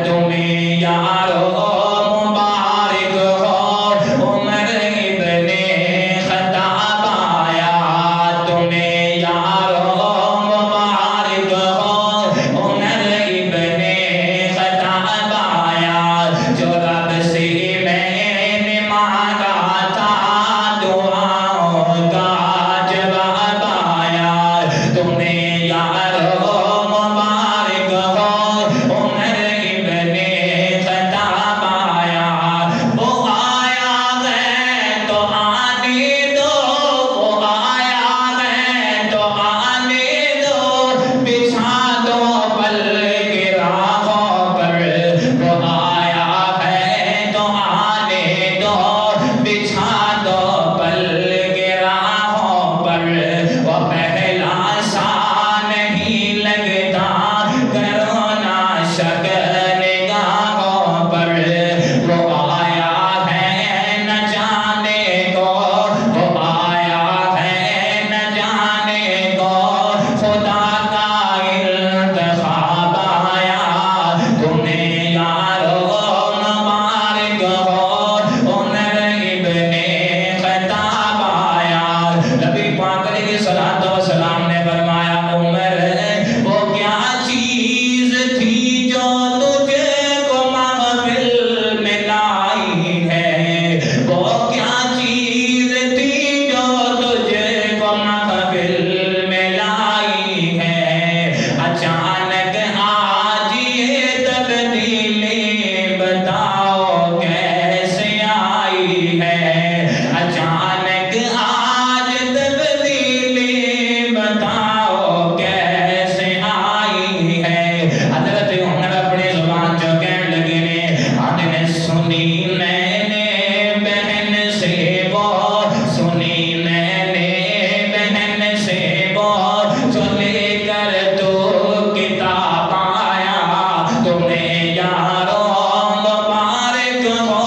تمہیں یارو مبارک ہو عمر ابن خطاب آیا تمہیں یارو مبارک ہو عمر ابن خطاب آیا جو رب سے میں نے مانگا تھا دعاؤں کا جواب آیا تمہیں یارو مبارک ہو عمر ابن خطاب آیا وہ آیا ہے تو آنے دو وہ آیا ہے تو آنے دو بچھا دو پل کے راہوں پر وہ آیا ہے تو آنے دو بچھا دو پل کے راہوں پر وہ پہلا سا نہیں لگتا کرو نا شک نگاہوں پر وہ آیا ہے نہ جانے کو وہ آیا ہے نہ جانے کو خدا کا انتخاب آیا تمہیں یارو مبارک ہو عمر ابن خطاب آیا نبی پاک علیہ الصلوۃ والسلام نے فرمایا عمر وہ کیا چیز تھی جو تجھے کو محفل میں لائی ہے وہ کیا چیز تھی جو تجھے کو محفل میں لائی ہے اچانک آج یہ تبدیلی بتاؤ کیسے آئی ہے اچانک آج تبدیلی بتاؤ کیسے آئی ہے حضرت عمر اپنی زبان جو کہنے لگے نے آدھنے سنی میں نے بہن سے وہ سنی میں نے بہن سے وہ جو لے کر تو کتاب آیا تمہیں یارو مبارک ہو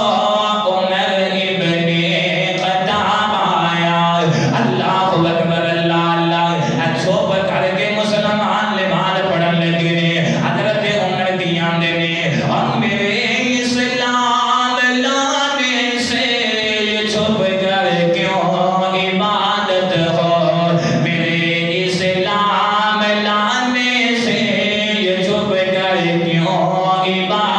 عمر ابن خطاب آیا اللہ اکبر اللہ اللہ چھوپ کر کے مسلمان لبان پڑھن لگے نے حضرت عمر کی آمدے نے اور میرے اسلام لانے سے یہ چھپ کر کیوں عبادت ہو میرے اسلام لانے سے یہ چھپ کر کیوں عبادت